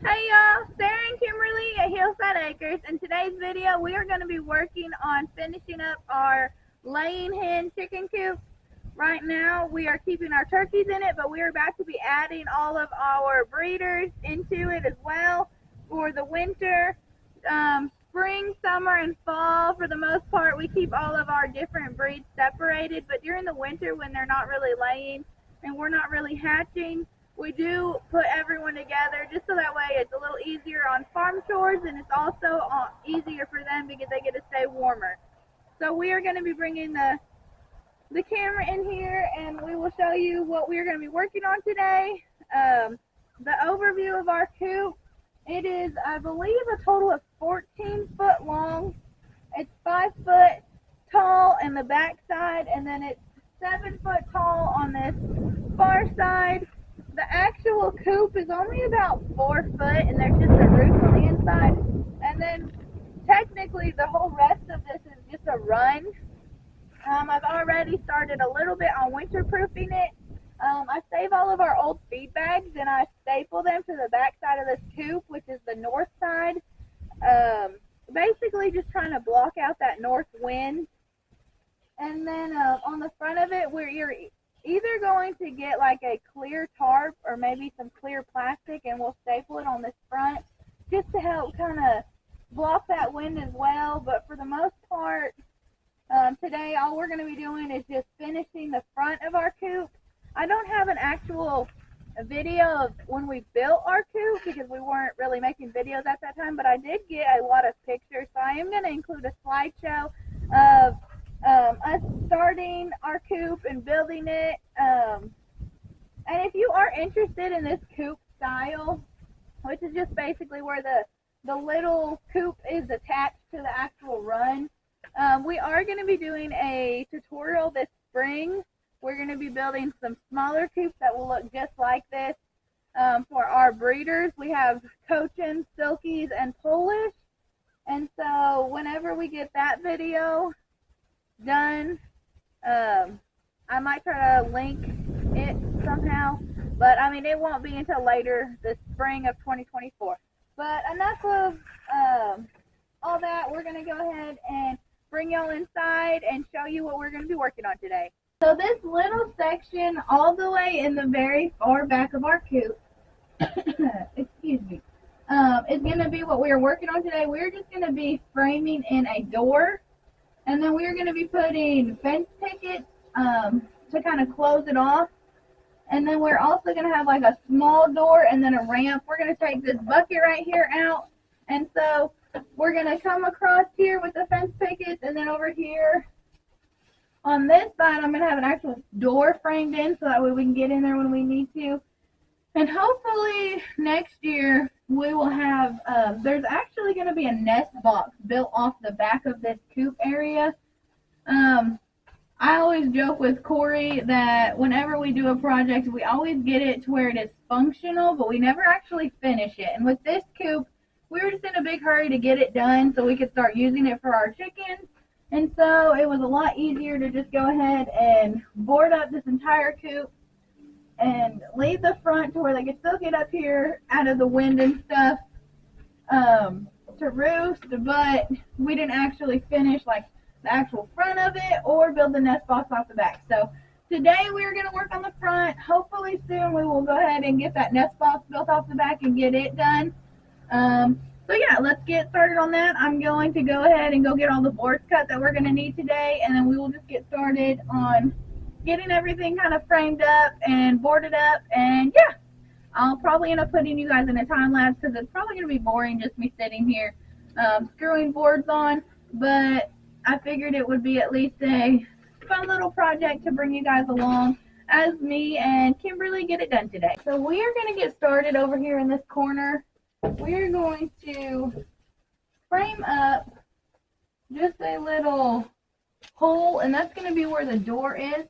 Hey y'all, Sarah and Kimberly at Hillside Acres. In today's video, we are going to be working on finishing up our laying hen chicken coop. Right now, we are keeping our turkeys in it, but we are about to be adding all of our breeders into it as well for the winter. Spring, summer, and fall, for the most part, we keep all of our different breeds separated, but during the winter when they're not really laying and we're not really hatching, we do put everyone together just so that way it's a little easier on farm chores, and it's also easier for them because they get to stay warmer. So we are going to be bringing the camera in here and we will show you what we are going to be working on today. The overview of our coop, it is, I believe, a total of 14 foot long. It's 5 foot tall in the back side, and then it's 7 foot tall on this far side. The actual coop is only about 4 foot, and there's just a roof on the inside. And then technically the whole rest of this is just a run. I've already started a little bit on winterproofing it. I save all of our old feed bags and I staple them to the back side of this coop, which is the north side. Basically just trying to block out that north wind. And then on the front of it, you're either going to get like a clear tarp or maybe some clear plastic, and we'll staple it on this front just to help kind of block that wind as well. But for the most part, today all we're going to be doing is just finishing the front of our coop. I don't have an actual video of when we built our coop because we weren't really making videos at that time, but I did get a lot of pictures, so I am going to include a slideshow of us starting our coop and building it. And if you are interested in this coop style, which is just basically where the little coop is attached to the actual run, we are going to be doing a tutorial this spring. We're going to be building some smaller coops that will look just like this for our breeders. We have Cochin, Silkies, and Polish. And so whenever we get that video done, I might try to link it somehow. But, I mean, it won't be until later this spring of 2024. But enough of all that. We're going to go ahead and bring y'all inside and show you what we're going to be working on today. So this little section all the way in the very far back of our coop, excuse me, is going to be what we are working on today. We're just going to be framing in a door, and then we're going to be putting fence pickets to kind of close it off. And then we're also going to have like a small door and then a ramp. We're going to take this bucket right here out, and so we're going to come across here with the fence pickets, and then over here on this side, I'm going to have an actual door framed in so that way we can get in there when we need to. And hopefully next year we will have, there's actually going to be a nest box built off the back of this coop area. I always joke with Corey that whenever we do a project, we always get it to where it is functional, but we never actually finish it. And with this coop, we were just in a big hurry to get it done so we could start using it for our chickens. And so it was a lot easier to just go ahead and board up this entire coop and leave the front to where they could still get up here out of the wind and stuff to roost, but we didn't actually finish like the actual front of it or build the nest box off the back. So today we're going to work on the front. Hopefully soon we will go ahead and get that nest box built off the back and get it done. So yeah, let's get started on that. I'm going to go ahead and go get all the boards cut that we're going to need today, and then we will just get started on getting everything kind of framed up and boarded up. And yeah, I'll probably end up putting you guys in a time lapse because it's probably going to be boring just me sitting here screwing boards on, but I figured it would be at least a fun little project to bring you guys along as me and Kimberly get it done today. So we are going to get started over here in this corner. We're going to frame up just a little hole, and that's going to be where the door is.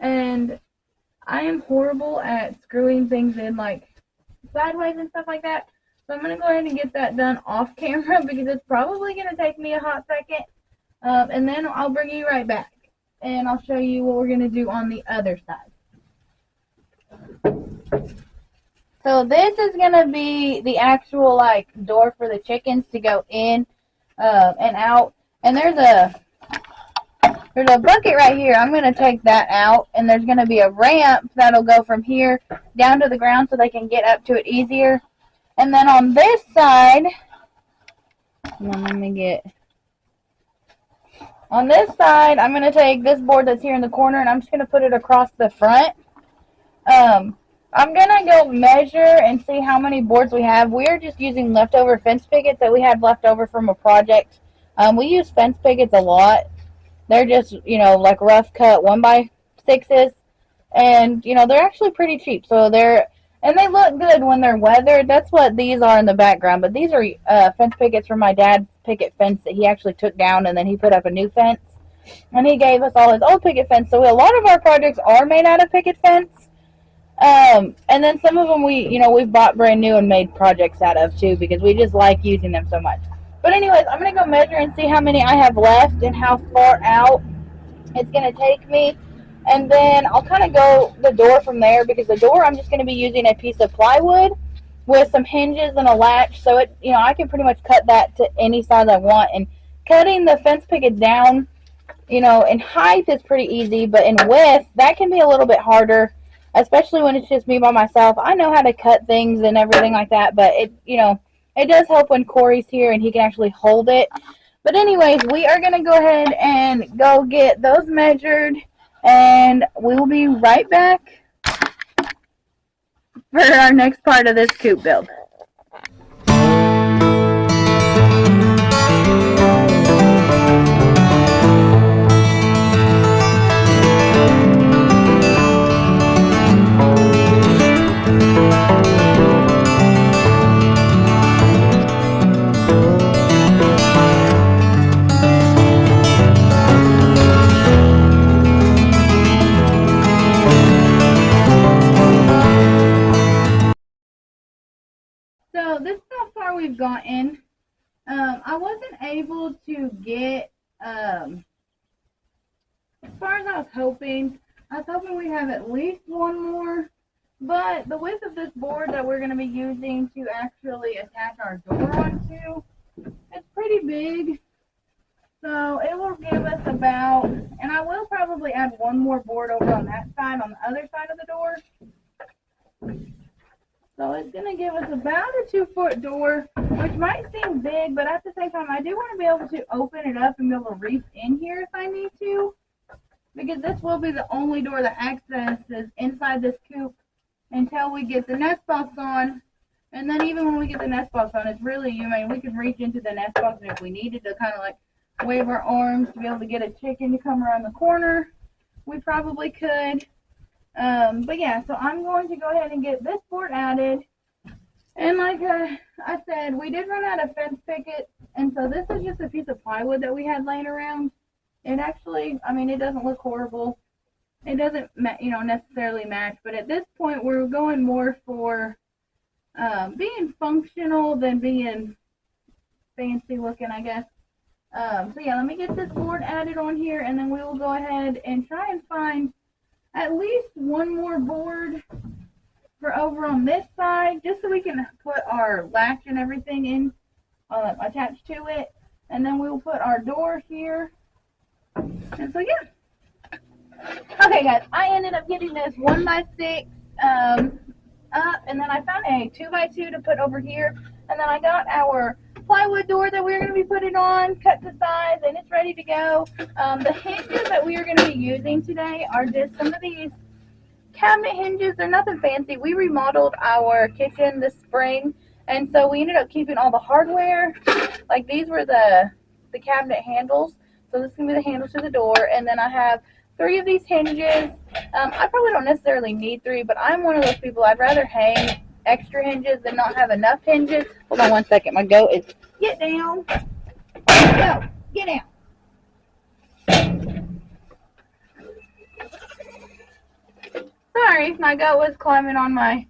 And I am horrible at screwing things in like sideways and stuff like that. So I'm going to go ahead and get that done off camera because it's probably going to take me a hot second. And then I'll bring you right back and I'll show you what we're going to do on the other side. So this is going to be the actual like door for the chickens to go in and out. And there's a bucket right here. I'm going to take that out, and there's going to be a ramp that'll go from here down to the ground so they can get up to it easier. And then on this side, on this side, I'm going to take this board that's here in the corner, and I'm just going to put it across the front. I'm going to go measure and see how many boards we have. We're just using leftover fence pickets that we had left over from a project. We use fence pickets a lot. They're just, like rough cut 1x6s. And, they're actually pretty cheap. So and they look good when they're weathered. That's what these are in the background. But these are fence pickets from my dad's picket fence that he actually took down, and then he put up a new fence. And he gave us all his old picket fence. So a lot of our projects are made out of picket fence. And then some of them we've bought brand new and made projects out of too, because we just like using them so much. But anyways, I'm going to go measure and see how many I have left and how far out it's going to take me. And then I'll kind of go the door from there, because the door I'm just going to be using a piece of plywood with some hinges and a latch. So I can pretty much cut that to any size I want. And cutting the fence pickets down, in height is pretty easy, but in width, that can be a little bit harder, especially when it's just me by myself. I know how to cut things and everything like that, but it does help when Corey's here and he can actually hold it. But anyways, we are going to go ahead and go get those measured, and we will be right back for our next part of this coop build. So this is how far we've gotten. I wasn't able to get as far as I was hoping. I was hoping we'd have at least one more, but the width of this board that we're going to be using to actually attach our door onto, it's pretty big. So it will give us about, and I will probably add one more board over on that side, on the other side of the door. So it's going to give us about a 2-foot door, which might seem big, but at the same time, I do want to be able to open it up and be able to reach in here if I need to, because this will be the only door that accesses inside this coop until we get the nest box on. And then even when we get the nest box on, it's really, we could reach into the nest box, and if we needed to kind of like wave our arms to be able to get a chicken to come around the corner, we probably could. But yeah, so I'm going to go ahead and get this board added. And like I said, we did run out of fence pickets, and so this is just a piece of plywood that we had laying around. It actually, it doesn't look horrible. It doesn't, necessarily match, but at this point we're going more for being functional than being fancy looking, I guess. So yeah, let me get this board added on here, and then we will go ahead and try and find at least one more board for over on this side, just so we can put our latch and everything in, attached to it. And then we will put our door here. And so yeah. Okay guys, I ended up getting this 1x6 up, and then I found a 2x2 to put over here. And then I got our plywood door that we're going to be putting on, cut to size, and it's ready to go. The hinges that we are going to be using today are just some of these cabinet hinges. They're nothing fancy. We remodeled our kitchen this spring, and so we ended up keeping all the hardware. Like these were the cabinet handles. So this is going to be the handles to the door, and then I have 3 of these hinges. I probably don't necessarily need 3, but I'm one of those people, I'd rather hang extra hinges than not have enough hinges. Hold on one second. My goat is, get down. Go, get down. Sorry, my goat was climbing on my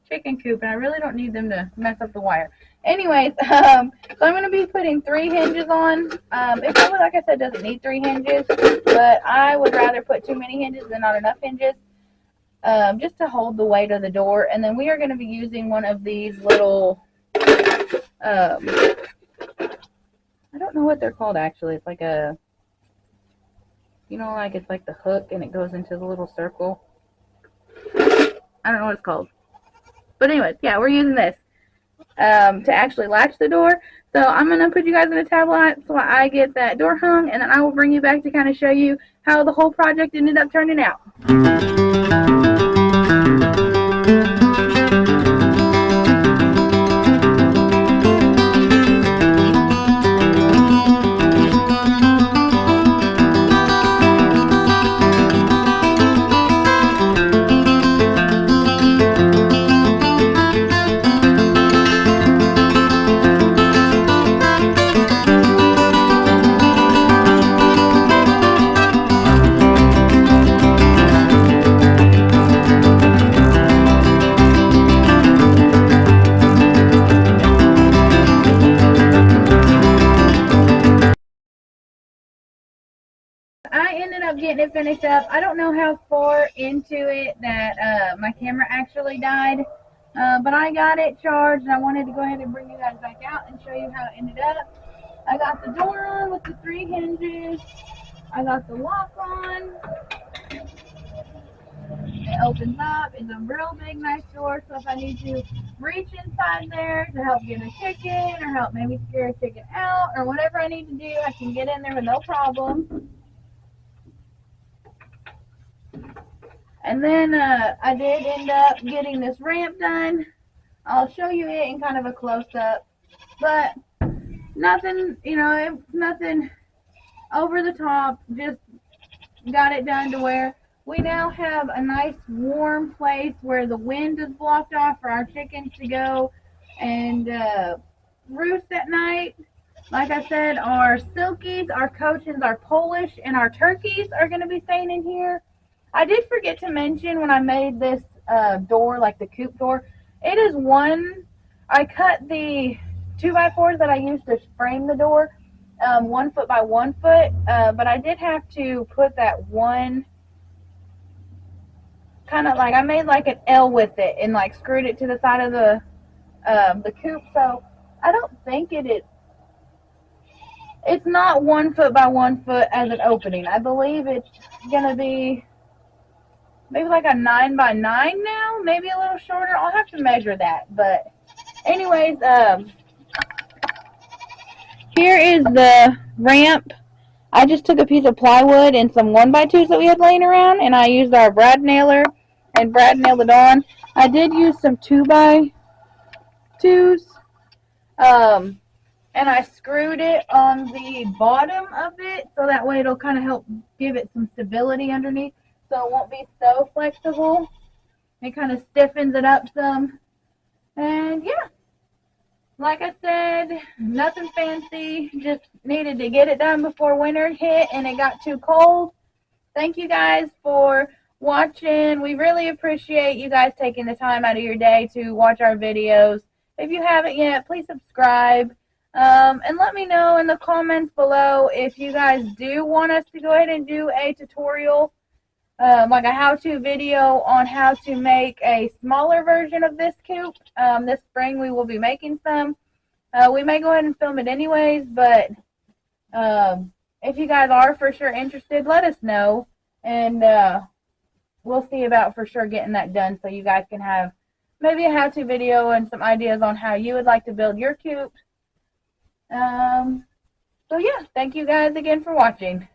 chicken coop, and I really don't need them to mess up the wire. Anyways, so I'm going to be putting 3 hinges on. It probably, like I said, doesn't need 3 hinges, but I would rather put too many hinges than not enough hinges. just to hold the weight of the door. And then we are going to be using one of these little, I don't know what they're called actually. It's like a, you know, like it's like the hook and it goes into the little circle. I don't know what it's called. But anyways, yeah, we're using this to actually latch the door. So I'm going to put you guys in a tablet so I get that door hung, and then I will bring you back to kind of show you how the whole project ended up turning out. I ended up getting it finished up. I don't know how far into it that my camera actually died, but I got it charged, and I wanted to go ahead and bring you guys back out and show you how it ended up. I got the door on with the 3 hinges. I got the lock on. It opens up. It's a real big, nice door, so if I need to reach inside there to help get a chicken or help maybe scare a chicken out or whatever I need to do, I can get in there with no problem. And then I did end up getting this ramp done. I'll show you it in kind of a close-up. But nothing, you know, it's nothing over the top. Just got it done to where we now have a nice warm place where the wind is blocked off for our chickens to go and roost at night. Like I said, our silkies, our cochins, our Polish, and our turkeys are going to be staying in here. I did forget to mention when I made this door, like the coop door, it is I cut the 2x4s that I used to frame the door 1 foot by 1 foot, but I did have to put that one kind of like, I made like an L with it and like screwed it to the side of the coop, so I don't think it's not 1 foot by 1 foot as an opening. I believe it's going to be maybe like a 9 by 9 now, maybe a little shorter. I'll have to measure that. But anyways, here is the ramp. I just took a piece of plywood and some 1x2s that we had laying around, and I used our brad nailer and brad nailed it on. I did use some 2x2s, and I screwed it on the bottom of it so that way it'll kind of help give it some stability underneath. So it won't be so flexible. It kind of stiffens it up some. And yeah, like I said, nothing fancy. Just needed to get it done before winter hit and it got too cold. Thank you guys for watching. We really appreciate you guys taking the time out of your day to watch our videos. If you haven't yet, please subscribe. And let me know in the comments below if you guys do want us to go ahead and do a tutorial, like a how-to video on how to make a smaller version of this coop. This spring we will be making some. We may go ahead and film it anyways, but if you guys are for sure interested, let us know, and we'll see about for sure getting that done so you guys can have maybe a how-to video and some ideas on how you would like to build your coop. So yeah, thank you guys again for watching.